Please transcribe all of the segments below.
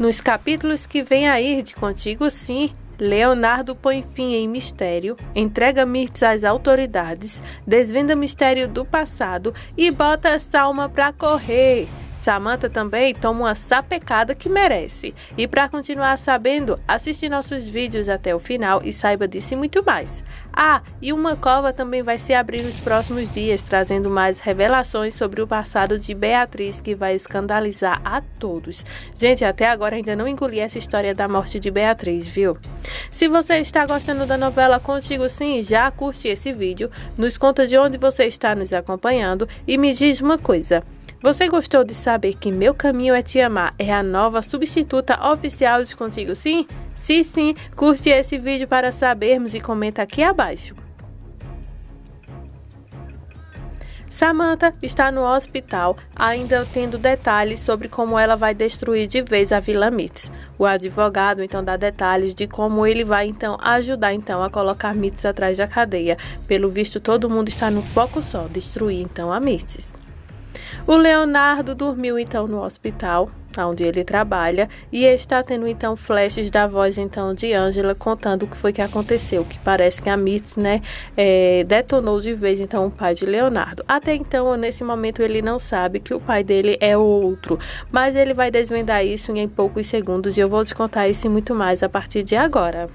Nos capítulos que vem aí de Contigo Sim, Leonardo põe fim em mistério, entrega Mirtz às autoridades, desvenda mistério do passado e bota Salma pra correr. Samantha também toma uma sapecada que merece. E para continuar sabendo, assiste nossos vídeos até o final e saiba disso e muito mais. Ah, e uma cova também vai se abrir nos próximos dias, trazendo mais revelações sobre o passado de Beatriz, que vai escandalizar a todos. Gente, até agora ainda não engoli essa história da morte de Beatriz, viu? Se você está gostando da novela Contigo Sim, já curte esse vídeo, nos conta de onde você está nos acompanhando e me diz uma coisa. Você gostou de saber que Meu Caminho é Te Amar é a nova substituta oficial de Contigo Sim? Se sim, curte esse vídeo para sabermos e comenta aqui abaixo. Samantha está no hospital, ainda tendo detalhes sobre como ela vai destruir de vez a Vila Mirtz. O advogado então dá detalhes de como ele vai então ajudar então a colocar Mirtz atrás da cadeia. Pelo visto, todo mundo está no foco só, destruir então a Mirtz. O Leonardo dormiu então no hospital, onde ele trabalha, e está tendo então flashes da voz então de Ângela contando o que foi que aconteceu, que parece que a Mirtz, detonou de vez então o pai de Leonardo. Até então, nesse momento, ele não sabe que o pai dele é o outro, mas ele vai desvendar isso em poucos segundos e eu vou te contar isso e muito mais a partir de agora.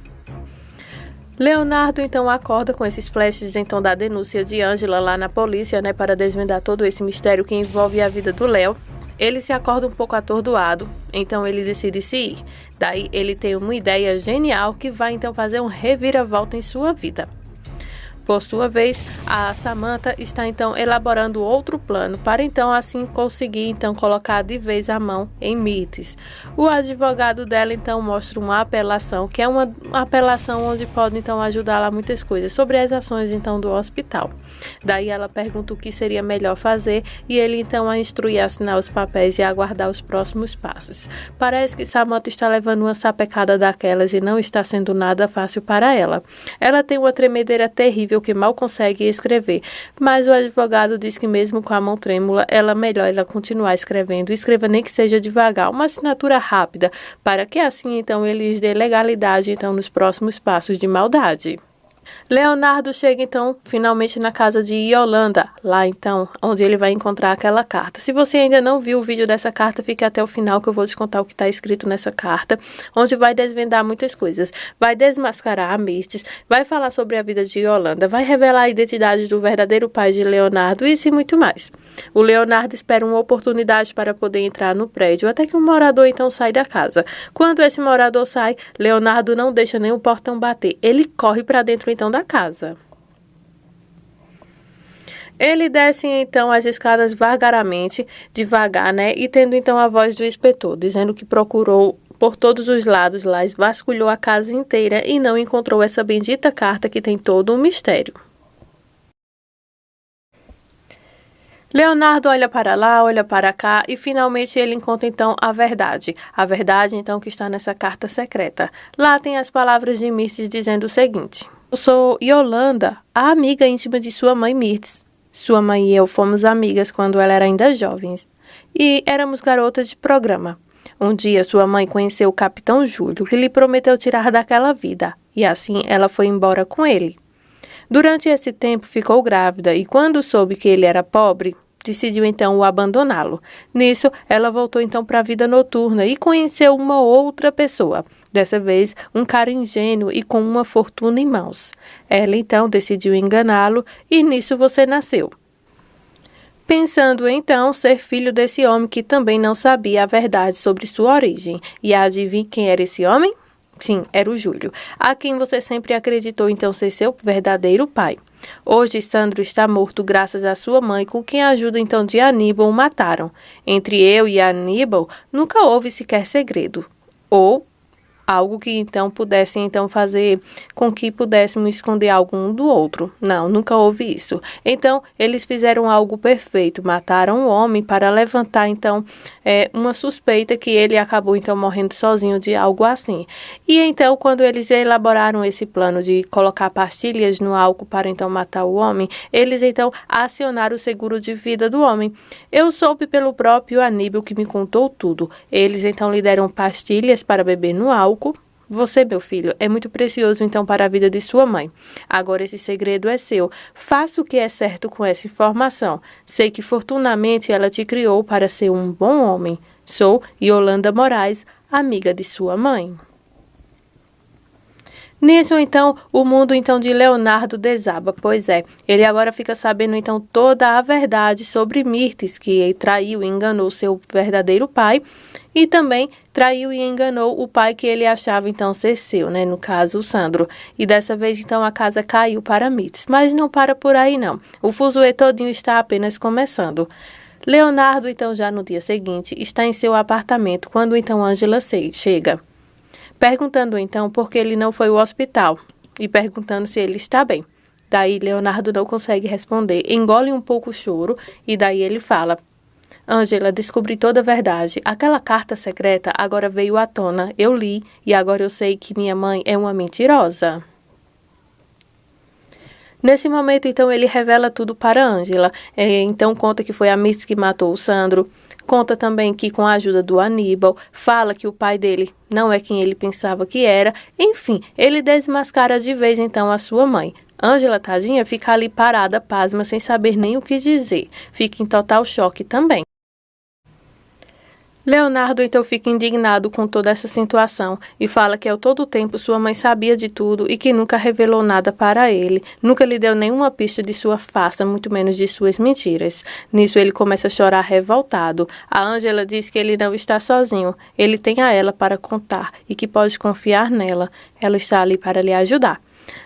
Leonardo então acorda com esses flashes então da denúncia de Ângela lá na polícia, para desvendar todo esse mistério que envolve a vida do Léo. Ele se acorda um pouco atordoado, então ele decide se ir. Daí ele tem uma ideia genial que vai então fazer um reviravolta em sua vida. Por sua vez, a Samantha está então elaborando outro plano para então assim conseguir então colocar de vez a mão em Mirtz. O advogado dela então mostra uma apelação, que é uma apelação onde pode então ajudá-la a muitas coisas sobre as ações então do hospital. Daí ela pergunta o que seria melhor fazer e ele então a instrui a assinar os papéis e aguardar os próximos passos. Parece que Samantha está levando uma sapecada daquelas e não está sendo nada fácil para ela. Ela tem uma tremedeira terrível que mal consegue escrever, mas o advogado diz que mesmo com a mão trêmula, melhor ela continuar escrevendo, escreva nem que seja devagar, uma assinatura rápida, para que assim então eles dê legalidade então nos próximos passos de maldade. Leonardo chega então finalmente na casa de Yolanda, lá então onde ele vai encontrar aquela carta. Se você ainda não viu o vídeo dessa carta, fique até o final que eu vou te contar o que está escrito nessa carta, onde vai desvendar muitas coisas. Vai desmascarar a Mirtz, vai falar sobre a vida de Yolanda, vai revelar a identidade do verdadeiro pai de Leonardo e isso e muito mais. O Leonardo espera uma oportunidade para poder entrar no prédio, até que um morador então sai da casa. Quando esse morador sai, Leonardo não deixa nem o portão bater, ele corre para dentro então da casa. Ele desce então as escadas vagaramente, devagar, e tendo então a voz do inspetor, dizendo que procurou por todos os lados lá, vasculhou a casa inteira e não encontrou essa bendita carta que tem todo um mistério. Leonardo olha para lá, olha para cá e finalmente ele encontra então a verdade. A verdade então que está nessa carta secreta. Lá tem as palavras de Mirtz dizendo o seguinte: eu sou Yolanda, a amiga íntima de sua mãe Mirtz. Sua mãe e eu fomos amigas quando ela era ainda jovens e éramos garotas de programa. Um dia sua mãe conheceu o Capitão Júlio, que lhe prometeu tirar daquela vida, e assim ela foi embora com ele. Durante esse tempo ficou grávida e quando soube que ele era pobre, decidiu então o abandoná-lo. Nisso, ela voltou então para a vida noturna e conheceu uma outra pessoa. Dessa vez, um cara ingênuo e com uma fortuna em mãos. Ela então decidiu enganá-lo e nisso você nasceu. Pensando então ser filho desse homem que também não sabia a verdade sobre sua origem. E adivinhe quem era esse homem? Sim, era o Júlio, a quem você sempre acreditou então ser seu verdadeiro pai. Hoje, Sandro está morto graças à sua mãe, com quem a ajuda então de Aníbal o mataram. Entre eu e Aníbal, nunca houve sequer segredo. Ou algo que então pudesse então fazer com que pudéssemos esconder algo um do outro. Não, nunca houve isso. Então, eles fizeram algo perfeito, mataram o homem para levantar então uma suspeita que ele acabou então morrendo sozinho de algo assim. E então, quando eles elaboraram esse plano de colocar pastilhas no álcool para então matar o homem, eles então acionaram o seguro de vida do homem. Eu soube pelo próprio Aníbal que me contou tudo. Eles então lhe deram pastilhas para beber no álcool. Você, meu filho, é muito precioso então para a vida de sua mãe. Agora esse segredo é seu. Faça o que é certo com essa informação. Sei que fortunadamente ela te criou para ser um bom homem. Sou Yolanda Moraes, amiga de sua mãe. Nisso, então, o mundo então de Leonardo desaba, pois é, ele agora fica sabendo então toda a verdade sobre Mirtes, que traiu e enganou seu verdadeiro pai, e também traiu e enganou o pai que ele achava então ser seu, né, no caso o Sandro. E dessa vez então a casa caiu para Mirtes, mas não para por aí não, o fuzuê todinho está apenas começando. Leonardo então já no dia seguinte está em seu apartamento quando então Ângela chega. Perguntando então por que ele não foi ao hospital e perguntando se ele está bem. Daí Leonardo não consegue responder, engole um pouco o choro e daí ele fala: Ângela, descobri toda a verdade. Aquela carta secreta agora veio à tona. Eu li e agora eu sei que minha mãe é uma mentirosa. Nesse momento, então, ele revela tudo para Ângela. Então, conta que foi a Miss que matou o Sandro. Conta também que, com a ajuda do Aníbal, fala que o pai dele não é quem ele pensava que era. Enfim, ele desmascara de vez, então, a sua mãe. Ângela, tadinha, fica ali parada, pasma, sem saber nem o que dizer. Fica em total choque também. Leonardo então fica indignado com toda essa situação e fala que ao todo tempo sua mãe sabia de tudo e que nunca revelou nada para ele, nunca lhe deu nenhuma pista de sua farsa, muito menos de suas mentiras. Nisso ele começa a chorar revoltado. A Ângela diz que ele não está sozinho, ele tem a ela para contar e que pode confiar nela, ela está ali para lhe ajudar.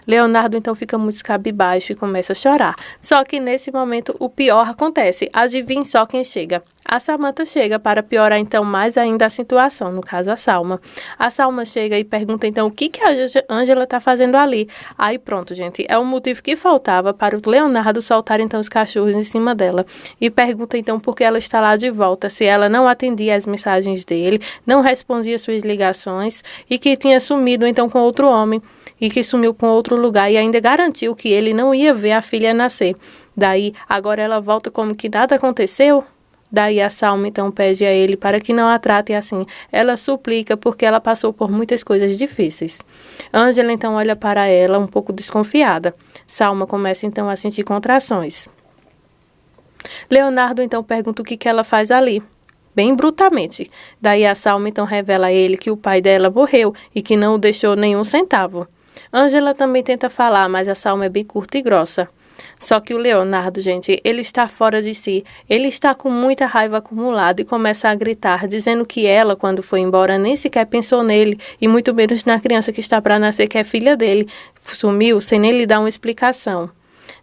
Leonardo então fica muito cabisbaixo e começa a chorar. Só que nesse momento o pior acontece. Adivinhe só quem chega. A Samantha chega para piorar então mais ainda a situação, no caso a Salma. A Salma chega e pergunta então o que a Ângela está fazendo ali. Aí pronto, gente, é o motivo que faltava para o Leonardo soltar então os cachorros em cima dela. E pergunta então por que ela está lá de volta, se ela não atendia as mensagens dele, não respondia suas ligações e que tinha sumido então com outro homem. E que sumiu para outro lugar e ainda garantiu que ele não ia ver a filha nascer. Daí, agora ela volta como que nada aconteceu? Daí a Salma então pede a ele para que não a trate assim. Ela suplica porque ela passou por muitas coisas difíceis. Ângela então olha para ela um pouco desconfiada. Salma começa então a sentir contrações. Leonardo então pergunta o que ela faz ali. Bem brutalmente. Daí a Salma então revela a ele que o pai dela morreu e que não o deixou nenhum centavo. Ângela também tenta falar, mas a Salma é bem curta e grossa. Só que o Leonardo, gente, ele está fora de si. Ele está com muita raiva acumulada e começa a gritar, dizendo que ela, quando foi embora, nem sequer pensou nele, e muito menos na criança que está para nascer, que é filha dele. Sumiu sem nem lhe dar uma explicação.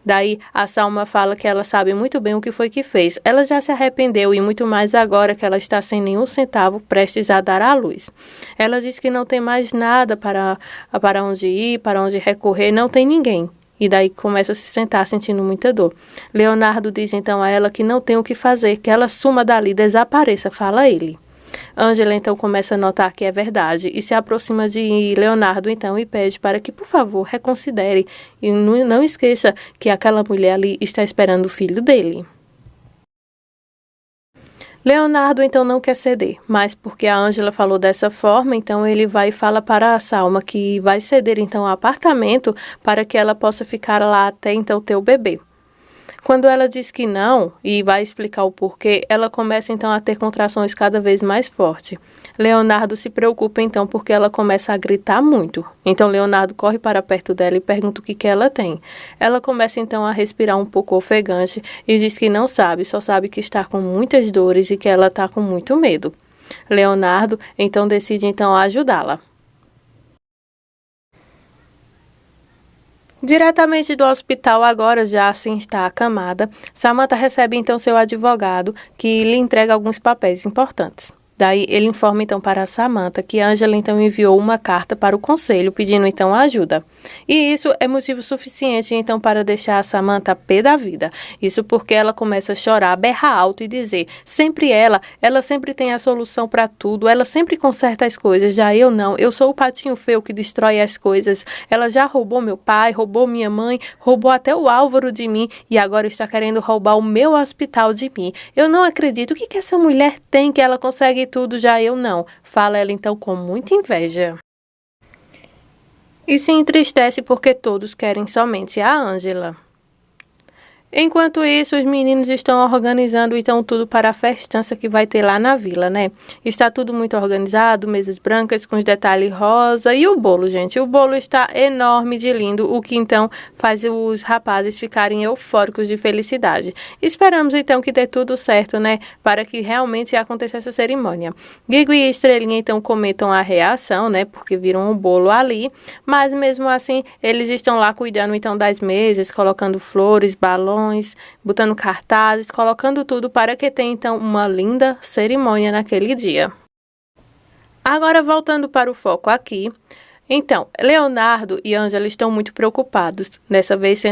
Daí, a Salma fala que ela sabe muito bem o que foi que fez. Ela já se arrependeu e muito mais agora que ela está sem nenhum centavo prestes a dar à luz. Ela diz que não tem mais nada para onde ir, para onde recorrer, não tem ninguém. E daí começa a se sentar sentindo muita dor. Leonardo diz então a ela que não tem o que fazer, que ela suma dali, desapareça, fala ele. Ângela então começa a notar que é verdade e se aproxima de Leonardo então e pede para que, por favor, reconsidere e não esqueça que aquela mulher ali está esperando o filho dele. Leonardo então não quer ceder, mas porque a Ângela falou dessa forma, então ele vai e fala para a Salma que vai ceder então o apartamento para que ela possa ficar lá até então ter o bebê. Quando ela diz que não e vai explicar o porquê, ela começa então a ter contrações cada vez mais fortes. Leonardo se preocupa então porque ela começa a gritar muito. Então Leonardo corre para perto dela e pergunta o que ela tem. Ela começa então a respirar um pouco ofegante e diz que não sabe, só sabe que está com muitas dores e que ela está com muito medo. Leonardo então decide então ajudá-la. Diretamente do hospital, agora já assim está acamada, Samantha recebe então seu advogado, que lhe entrega alguns papéis importantes. Daí ele informa então para a Samantha que Ângela então enviou uma carta para o conselho pedindo então ajuda. E isso é motivo suficiente então para deixar a Samantha pé da vida. Isso porque ela começa a chorar, berrar alto e dizer, sempre ela sempre tem a solução para tudo, ela sempre conserta as coisas, já eu não, eu sou o patinho feio que destrói as coisas. Ela já roubou meu pai, roubou minha mãe, roubou até o Álvaro de mim e agora está querendo roubar o meu hospital de mim. Eu não acredito, o que essa mulher tem que ela consegue tudo, já eu não. Fala ela então com muita inveja. E se entristece porque todos querem somente a Ângela. Enquanto isso, os meninos estão organizando então tudo para a festança que vai ter lá na vila, né? Está tudo muito organizado, mesas brancas com os detalhes rosa e o bolo, gente. O bolo está enorme de lindo, o que então faz os rapazes ficarem eufóricos de felicidade. Esperamos então que dê tudo certo, né? Para que realmente aconteça essa cerimônia. Guigo e Estrelinha então comentam a reação, né? Porque viram o bolo ali, mas mesmo assim eles estão lá cuidando então das mesas, colocando flores, balões, botando cartazes, colocando tudo para que tenha então uma linda cerimônia naquele dia. Agora voltando para o foco aqui. Então, Leonardo e Ângela estão muito preocupados. Dessa vez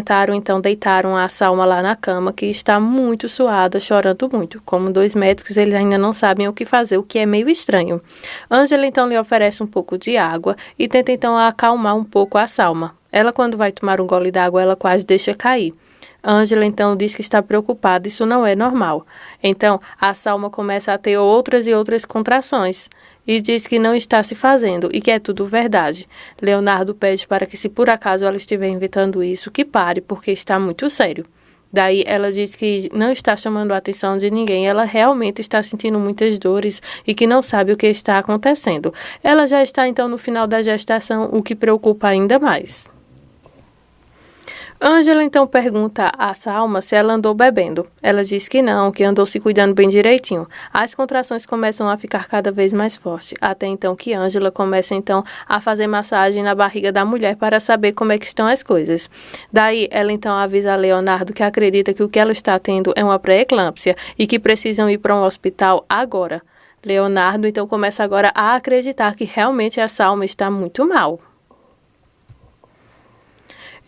deitaram a Salma lá na cama, que está muito suada, chorando muito. Como 2 médicos, eles ainda não sabem o que fazer, o que é meio estranho. Ângela então lhe oferece um pouco de água e tenta então acalmar um pouco a Salma. Ela, quando vai tomar um gole d'água, ela quase deixa cair. Ângela então diz que está preocupada, isso não é normal. Então, a Salma começa a ter outras e outras contrações e diz que não está se fazendo e que é tudo verdade. Leonardo pede para que, se por acaso ela estiver inventando isso, que pare, porque está muito sério. Daí ela diz que não está chamando a atenção de ninguém, ela realmente está sentindo muitas dores e que não sabe o que está acontecendo. Ela já está então no final da gestação, o que preocupa ainda mais. Ângela então pergunta a Salma se ela andou bebendo. Ela diz que não, que andou se cuidando bem direitinho. As contrações começam a ficar cada vez mais fortes, até então que Ângela começa então a fazer massagem na barriga da mulher para saber como é que estão as coisas. Daí ela então avisa a Leonardo que acredita que o que ela está tendo é uma pré-eclâmpsia e que precisam ir para um hospital agora. Leonardo então começa agora a acreditar que realmente a Salma está muito mal.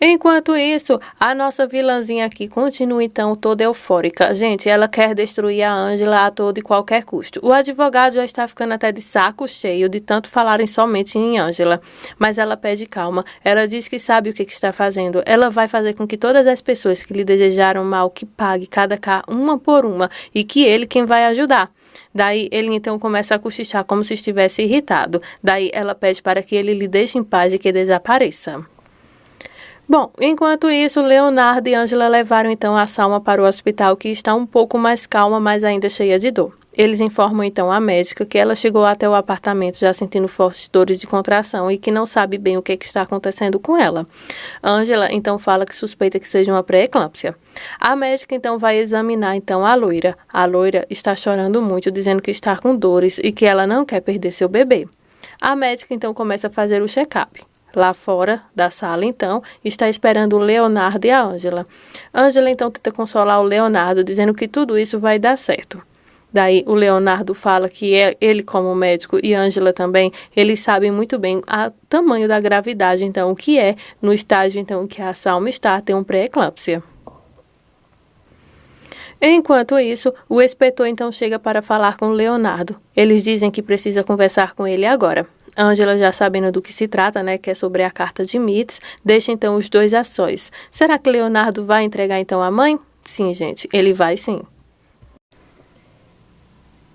Enquanto isso, a nossa vilãzinha aqui continua então toda eufórica. Gente, ela quer destruir a Ângela a todo e qualquer custo. O advogado já está ficando até de saco cheio de tanto falarem somente em Ângela. Mas ela pede calma. Ela diz que sabe o que está fazendo. Ela vai fazer com que todas as pessoas que lhe desejaram mal que pague cada cá uma por uma e que ele quem vai ajudar. Daí ele então começa a cochichar como se estivesse irritado. Daí ela pede para que ele lhe deixe em paz e que desapareça. Bom, enquanto isso, Leonardo e Ângela levaram então a Salma para o hospital, que está um pouco mais calma, mas ainda cheia de dor. Eles informam então à médica que ela chegou até o apartamento já sentindo fortes dores de contração e que não sabe bem o que está acontecendo com ela. Ângela então fala que suspeita que seja uma pré-eclâmpsia. A médica então vai examinar então a loira. A loira está chorando muito, dizendo que está com dores e que ela não quer perder seu bebê. A médica então começa a fazer o check-up. Lá fora da sala, então, está esperando o Leonardo e a Ângela. Ângela, então, tenta consolar o Leonardo, dizendo que tudo isso vai dar certo. Daí, o Leonardo fala que ele, como médico, e Ângela também, eles sabem muito bem o tamanho da gravidade, então, o que é no estágio, então, que a Salma está, tem um pré-eclâmpsia. Enquanto isso, o inspetor, então, chega para falar com o Leonardo. Eles dizem que precisa conversar com ele agora. Ângela, já sabendo do que se trata, né, que é sobre a carta de Mitz, deixa então os dois a sós. Será que Leonardo vai entregar então a mãe? Sim, gente, ele vai sim.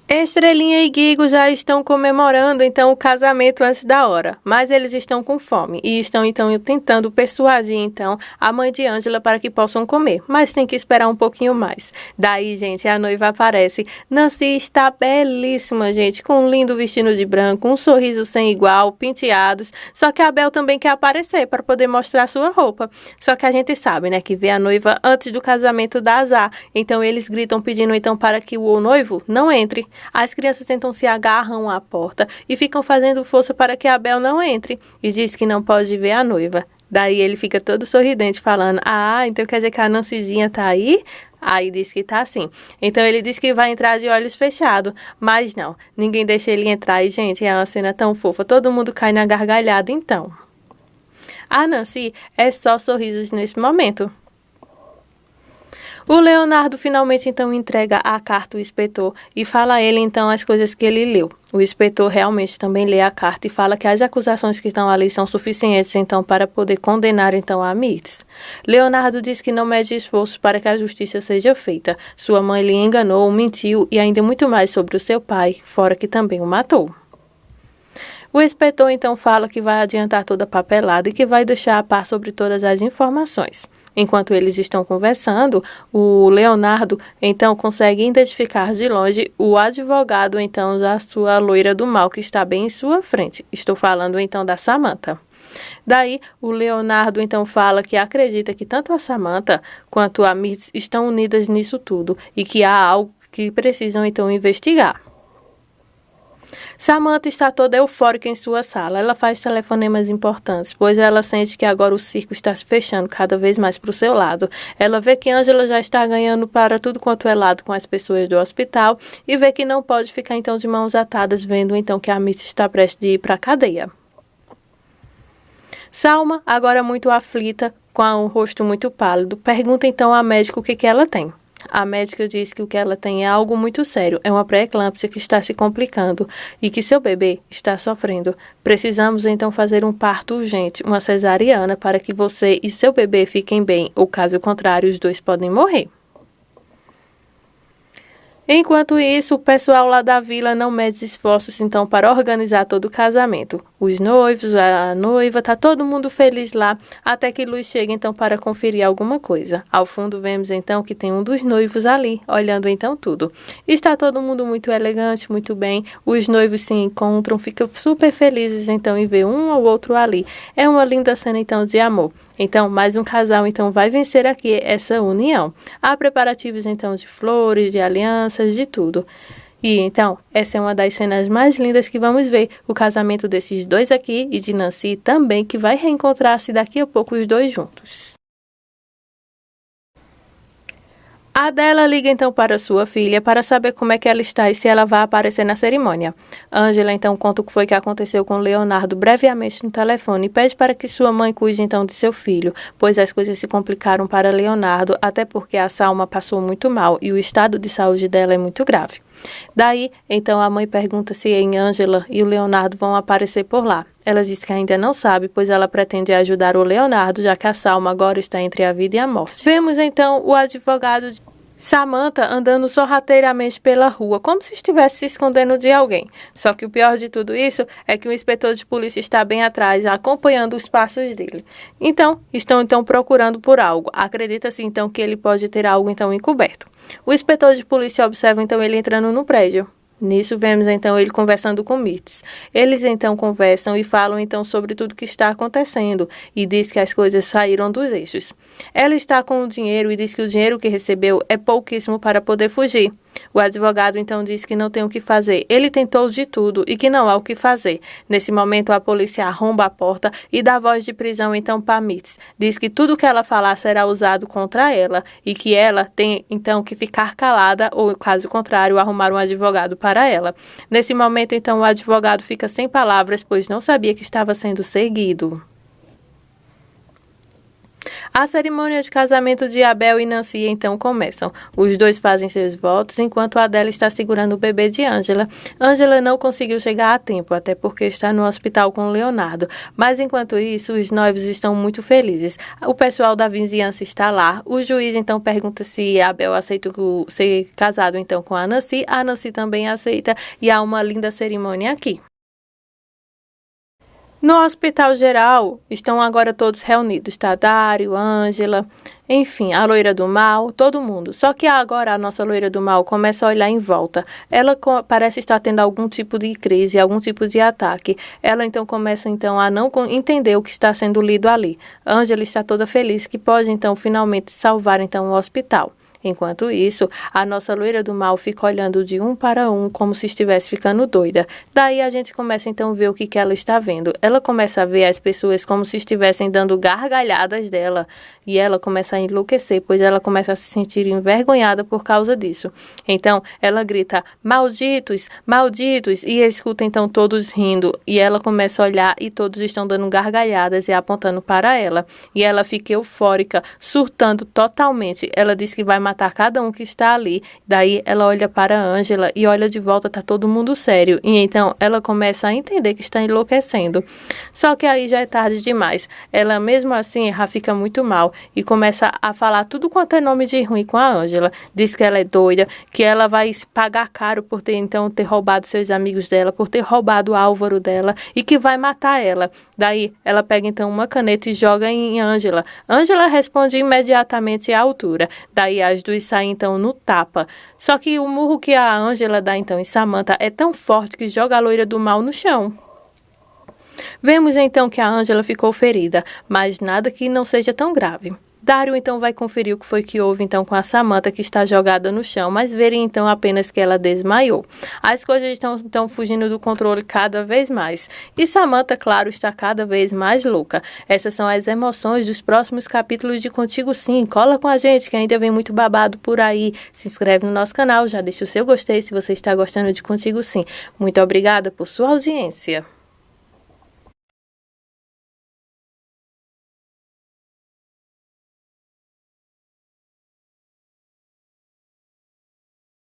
Estrelinha e Guigo já estão comemorando então o casamento antes da hora, mas eles estão com fome e estão então tentando persuadir então a mãe de Ângela para que possam comer, mas tem que esperar um pouquinho mais. Daí, gente, a noiva aparece. Nancy está belíssima, gente, com um lindo vestido de branco, um sorriso sem igual, penteados, só que a Bel também quer aparecer para poder mostrar sua roupa. Só que a gente sabe, né, que vê a noiva antes do casamento dá azar, então eles gritam pedindo então para que o noivo não entre. As crianças então se agarram à porta e ficam fazendo força para que a Bel não entre e diz que não pode ver a noiva. Daí ele fica todo sorridente falando, então quer dizer que a Nancyzinha tá aí? Aí diz que tá assim. Então ele diz que vai entrar de olhos fechados, mas não, ninguém deixa ele entrar. E, gente, é uma cena tão fofa, todo mundo cai na gargalhada então. A Nancy é só sorrisos nesse momento. O Leonardo finalmente então entrega a carta ao inspetor e fala a ele então as coisas que ele leu. O inspetor realmente também lê a carta e fala que as acusações que estão ali são suficientes então para poder condenar então a Mirtz. Leonardo diz que não mede esforços para que a justiça seja feita. Sua mãe lhe enganou, mentiu e ainda muito mais sobre o seu pai, fora que também o matou. O inspetor então fala que vai adiantar toda a papelada e que vai deixar a par sobre todas as informações. Enquanto eles estão conversando, o Leonardo então consegue identificar de longe o advogado então da sua loira do mal que está bem em sua frente. Estou falando então da Samantha. Daí, o Leonardo então fala que acredita que tanto a Samantha quanto a Mirtz estão unidas nisso tudo e que há algo que precisam então investigar. Samantha está toda eufórica em sua sala. Ela faz telefonemas importantes, pois ela sente que agora o circo está se fechando cada vez mais para o seu lado. Ela vê que Angela já está ganhando para tudo quanto é lado com as pessoas do hospital e vê que não pode ficar então de mãos atadas, vendo então que a Mitch está prestes de ir para a cadeia. Salma, agora muito aflita, com o rosto muito pálido, pergunta então à médica o que ela tem. A médica diz que o que ela tem é algo muito sério, é uma pré-eclâmpsia que está se complicando e que seu bebê está sofrendo. Precisamos então fazer um parto urgente, uma cesariana, para que você e seu bebê fiquem bem, ou caso contrário, os dois podem morrer. Enquanto isso, o pessoal lá da vila não mede esforços então para organizar todo o casamento. Os noivos, a noiva, tá todo mundo feliz lá, até que Luz chega então para conferir alguma coisa. Ao fundo vemos então que tem um dos noivos ali, olhando então tudo. Está todo mundo muito elegante, muito bem. Os noivos se encontram, ficam super felizes então em ver um ou outro ali. É uma linda cena então de amor. Então, mais um casal então vai vencer aqui essa união. Há preparativos então de flores, de alianças, de tudo. E então, essa é uma das cenas mais lindas que vamos ver, o casamento desses dois aqui e de Nancy também, que vai reencontrar-se daqui a pouco os dois juntos. A Adela liga então para sua filha para saber como é que ela está e se ela vai aparecer na cerimônia. Angela então conta o que foi que aconteceu com Leonardo brevemente no telefone e pede para que sua mãe cuide então de seu filho, pois as coisas se complicaram para Leonardo, até porque a Salma passou muito mal e o estado de saúde dela é muito grave. Daí, então a mãe pergunta se Angela e o Leonardo vão aparecer por lá. Ela diz que ainda não sabe, pois ela pretende ajudar o Leonardo, já que a Salma agora está entre a vida e a morte. Vemos então o advogado Samantha andando sorrateiramente pela rua, como se estivesse se escondendo de alguém. Só que o pior de tudo isso é que o inspetor de polícia está bem atrás, acompanhando os passos dele. Então, estão procurando por algo. Acredita-se então que ele pode ter algo então encoberto. O inspetor de polícia observa então ele entrando no prédio. Nisso vemos então ele conversando com Mirtz. Eles então conversam e falam então sobre tudo que está acontecendo e diz que as coisas saíram dos eixos. Ela está com o dinheiro e diz que o dinheiro que recebeu é pouquíssimo para poder fugir. O advogado então diz que não tem o que fazer. Ele tentou de tudo e que não há o que fazer. Nesse momento a polícia arromba a porta e dá voz de prisão então para Mirtz. Diz que tudo que ela falar será usado contra ela e que ela tem então que ficar calada ou, caso contrário, arrumar um advogado para ela. Nesse momento então o advogado fica sem palavras, pois não sabia que estava sendo seguido. A cerimônia de casamento de Abel e Nancy então começam. Os dois fazem seus votos, enquanto Adela está segurando o bebê de Angela. Angela não conseguiu chegar a tempo, até porque está no hospital com Leonardo. Mas enquanto isso, os noivos estão muito felizes. O pessoal da vizinhança está lá. O juiz então pergunta se Abel aceita ser casado então com a Nancy. A Nancy também aceita e há uma linda cerimônia aqui. No hospital geral, estão agora todos reunidos, tá? Dário, Ângela, enfim, a loira do mal, todo mundo. Só que agora a nossa loira do mal começa a olhar em volta. Ela parece estar tendo algum tipo de crise, algum tipo de ataque. Ela então começa então a não entender o que está sendo lido ali. Ângela está toda feliz que pode então finalmente salvar então o hospital. Enquanto isso, a nossa loira do mal fica olhando de um para um como se estivesse ficando doida. Daí a gente começa então a ver o que ela está vendo. Ela começa a ver as pessoas como se estivessem dando gargalhadas dela e ela começa a enlouquecer, pois ela começa a se sentir envergonhada por causa disso. Então, ela grita, malditos, malditos, e escuta então todos rindo, e ela começa a olhar e todos estão dando gargalhadas e apontando para ela. E ela fica eufórica, surtando totalmente. Ela diz que vai matar cada um que está ali. Daí ela olha para a Ângela e olha de volta, tá todo mundo sério. E então ela começa a entender que está enlouquecendo. Só que aí já é tarde demais. Ela mesmo assim já fica muito mal e começa a falar tudo quanto é nome de ruim com a Ângela. Diz que ela é doida, que ela vai pagar caro por ter roubado seus amigos dela, por ter roubado o Álvaro dela e que vai matar ela. Daí ela pega então uma caneta e joga em Ângela. Ângela responde imediatamente à altura. Daí as duas saem então no tapa. Só que o murro que a Ângela dá então em Samantha é tão forte que joga a loira do mal no chão. Vemos então que a Ângela ficou ferida, mas nada que não seja tão grave. Dario então vai conferir o que foi que houve então com a Samantha, que está jogada no chão, mas verem então apenas que ela desmaiou. As coisas estão então fugindo do controle cada vez mais. E Samantha, claro, está cada vez mais louca. Essas são as emoções dos próximos capítulos de Contigo Sim. Cola com a gente que ainda vem muito babado por aí. Se inscreve no nosso canal, já deixa o seu gostei se você está gostando de Contigo Sim. Muito obrigada por sua audiência.